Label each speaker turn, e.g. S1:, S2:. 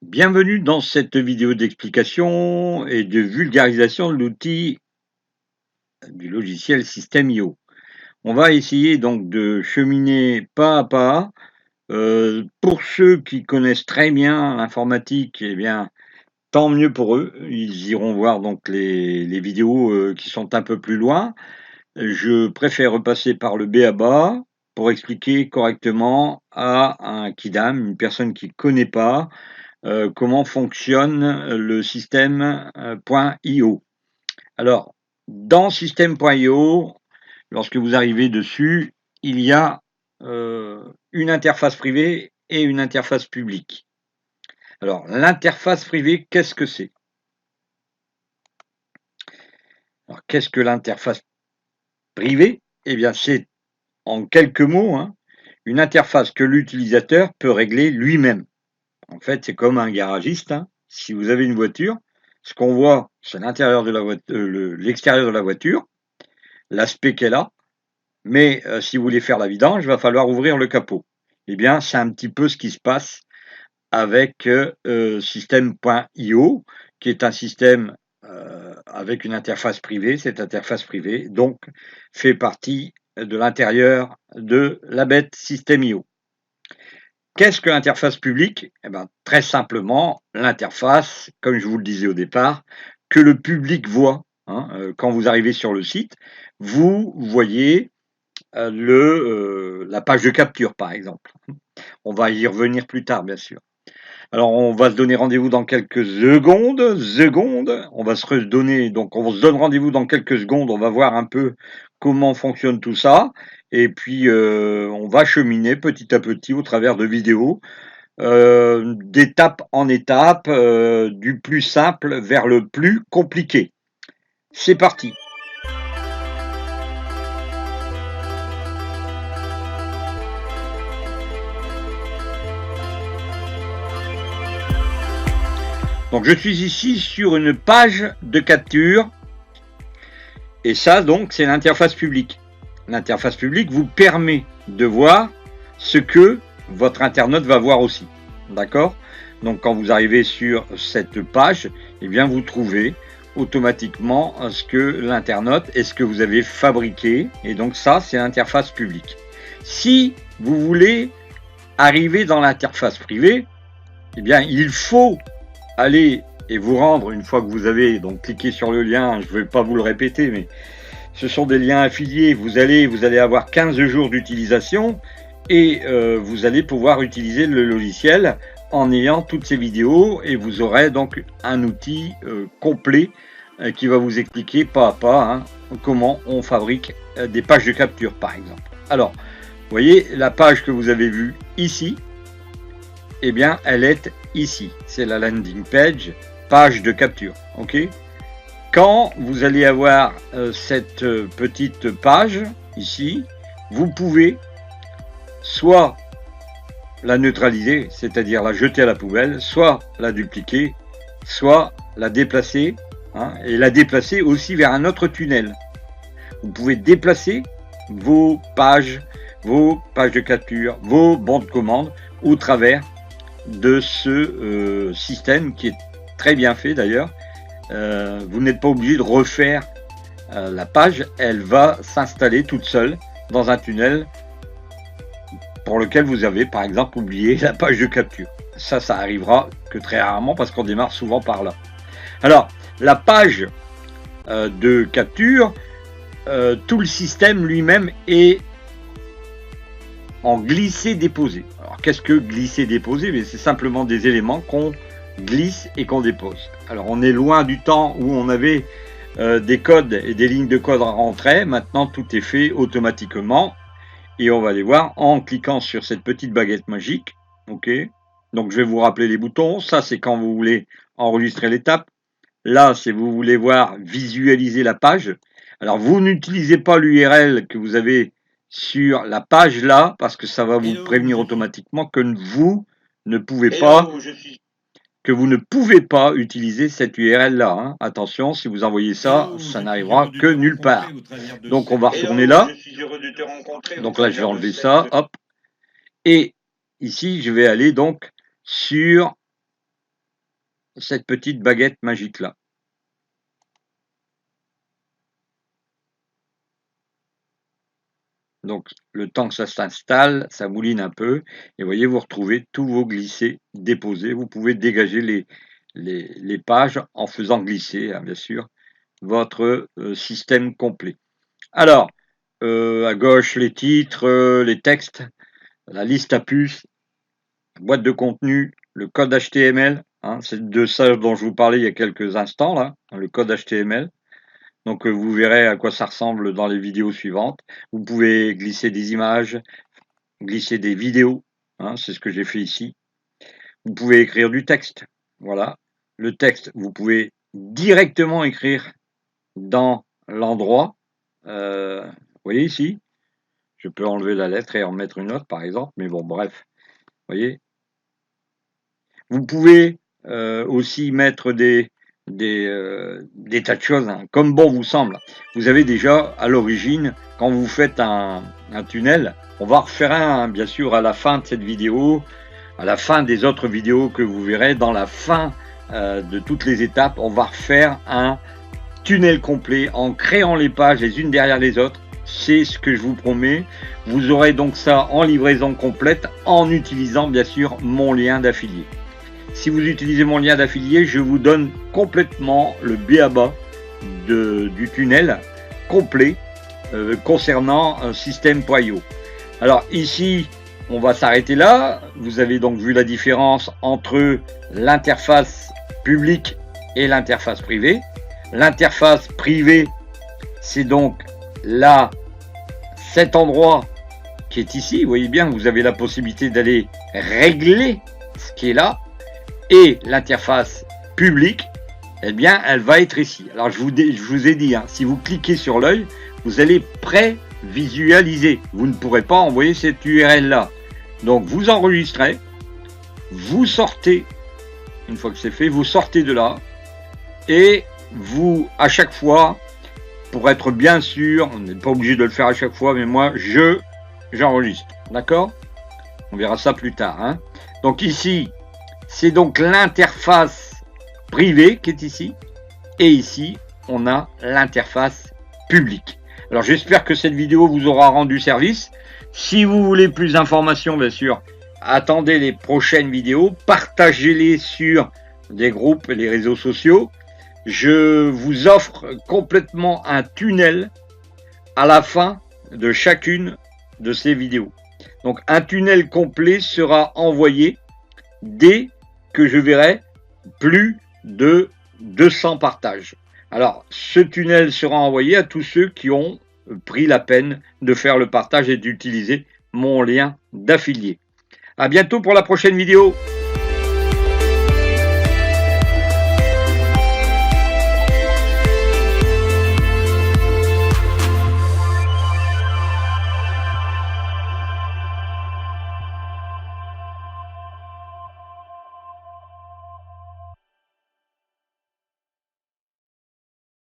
S1: Bienvenue dans cette vidéo d'explication et de vulgarisation de l'outil du logiciel System.io. On va essayer donc de cheminer pas à pas. Pour ceux qui connaissent très bien l'informatique, eh bien, tant mieux pour eux. Ils iront voir donc les vidéos qui sont un peu plus loin. Je préfère repasser par le B.A.-ba pour expliquer correctement à un kidam, une personne qui ne connaît pas, comment fonctionne le système.io. Alors, dans système.io, lorsque vous arrivez dessus, il y a une interface privée et une interface publique. Alors, l'interface privée, qu'est-ce que c'est? Alors, qu'est-ce que l'interface privée? Eh bien, c'est, en quelques mots, une interface que l'utilisateur peut régler lui-même. En fait, c'est comme un garagiste. Si vous avez une voiture, ce qu'on voit, c'est l'intérieur de la voiture, l'extérieur de la voiture, l'aspect qu'elle a. Mais si vous voulez faire la vidange, il va falloir ouvrir le capot. Eh bien, c'est un petit peu ce qui se passe avec System.io, qui est un système avec une interface privée. Cette interface privée, donc, fait partie de l'intérieur de la bête System.io. Qu'est-ce que l'interface publique? Eh bien, très simplement, l'interface, comme je vous le disais au départ, que le public voit. Quand vous arrivez sur le site, vous voyez la page de capture, par exemple. On va y revenir plus tard, bien sûr. Alors, on va se donner rendez-vous dans quelques secondes. On va se redonner, donc on se donne rendez-vous dans quelques secondes. On va voir un peu comment fonctionne tout ça. Et puis, on va cheminer petit à petit au travers de vidéos, d'étape en étape, du plus simple vers le plus compliqué. C'est parti. Donc je suis ici sur une page de capture et ça donc c'est l'interface publique. L'interface publique vous permet de voir ce que votre internaute va voir aussi. D'accord? Donc quand vous arrivez sur cette page, eh bien vous trouvez automatiquement ce que l'internaute est ce que vous avez fabriqué, et donc ça c'est l'interface publique. Si vous voulez arriver dans l'interface privée, eh bien il faut aller et vous rendre, une fois que vous avez donc cliqué sur le lien, je ne vais pas vous le répéter, mais ce sont des liens affiliés, vous allez avoir 15 jours d'utilisation et vous allez pouvoir utiliser le logiciel en ayant toutes ces vidéos, et vous aurez donc un outil complet qui va vous expliquer pas à pas comment on fabrique des pages de capture, par exemple. Alors, vous voyez la page que vous avez vue ici, eh bien elle est ici, c'est la landing page de capture. Ok. Quand vous allez avoir cette petite page ici, vous pouvez soit la neutraliser, c'est-à-dire la jeter à la poubelle, soit la dupliquer, soit la déplacer, et la déplacer aussi vers un autre tunnel. Vous pouvez déplacer vos pages de capture, vos bons de commande au travers de ce système qui est très bien fait d'ailleurs. Vous n'êtes pas obligé de refaire la page, elle va s'installer toute seule dans un tunnel pour lequel vous avez par exemple oublié la page de capture. Ça arrivera que très rarement parce qu'on démarre souvent par là. Alors, la page de capture, tout le système lui-même est en glisser-déposer. Alors, qu'est-ce que glisser-déposer? C'est simplement des éléments qu'on glisse et qu'on dépose. Alors, on est loin du temps où on avait des codes et des lignes de code à rentrer. Maintenant, tout est fait automatiquement. Et on va les voir en cliquant sur cette petite baguette magique. Ok. Donc, je vais vous rappeler les boutons. Ça, c'est quand vous voulez enregistrer l'étape. Là, c'est vous voulez voir visualiser la page. Alors, vous n'utilisez pas l'URL que vous avez sur la page là, parce que ça va vous prévenir automatiquement que vous ne pouvez pas utiliser cette URL là. Attention, si vous envoyez ça, ça n'arrivera que nulle part. Donc on va retourner là. Donc là, je vais enlever ça, hop. Et ici, je vais aller donc sur cette petite baguette magique là. Donc, le temps que ça s'installe, ça mouline un peu. Et vous voyez, vous retrouvez tous vos glissés déposés. Vous pouvez dégager les pages en faisant glisser, hein, bien sûr, votre système complet. Alors, à gauche, les titres, les textes, la liste à puces, la boîte de contenu, le code HTML. Hein, c'est de ça dont je vous parlais il y a quelques instants, là, le code HTML. Donc vous verrez à quoi ça ressemble dans les vidéos suivantes. Vous pouvez glisser des images, glisser des vidéos, hein, c'est ce que j'ai fait ici. Vous pouvez écrire du texte, voilà. Le texte, vous pouvez directement écrire dans l'endroit. Vous voyez ici, je peux enlever la lettre et en mettre une autre par exemple, mais bon bref, vous voyez. Vous pouvez aussi mettre des tas de choses, hein, comme bon vous semble. Vous avez déjà, à l'origine, quand vous faites un tunnel, on va refaire un, bien sûr, à la fin de cette vidéo, à la fin des autres vidéos que vous verrez, dans la fin de toutes les étapes, on va refaire un tunnel complet en créant les pages les unes derrière les autres. C'est ce que je vous promets. Vous aurez donc ça en livraison complète en utilisant, bien sûr, mon lien d'affilié. Si vous utilisez mon lien d'affilié, je vous donne complètement le b.a.-ba du tunnel complet concernant système.io. Alors ici, on va s'arrêter là. Vous avez donc vu la différence entre l'interface publique et l'interface privée. L'interface privée, c'est donc là, cet endroit qui est ici. Vous voyez bien, vous avez la possibilité d'aller régler ce qui est là. Et l'interface publique, eh bien, elle va être ici. Alors, je vous ai dit, hein, si vous cliquez sur l'œil, vous allez prévisualiser. Vous ne pourrez pas envoyer cette URL-là. Donc, vous enregistrez, vous sortez, une fois que c'est fait, vous sortez de là, et vous, à chaque fois, pour être bien sûr, on n'est pas obligé de le faire à chaque fois, mais moi, j'enregistre. D'accord? On verra ça plus tard. Hein. Donc, ici, c'est donc l'interface privée qui est ici. Et ici, on a l'interface publique. Alors, j'espère que cette vidéo vous aura rendu service. Si vous voulez plus d'informations, bien sûr, attendez les prochaines vidéos. Partagez-les sur des groupes et les réseaux sociaux. Je vous offre complètement un tunnel à la fin de chacune de ces vidéos. Donc, un tunnel complet sera envoyé dès que je verrai plus de 200 partages. Alors, ce tunnel sera envoyé à tous ceux qui ont pris la peine de faire le partage et d'utiliser mon lien d'affilié. À bientôt pour la prochaine vidéo.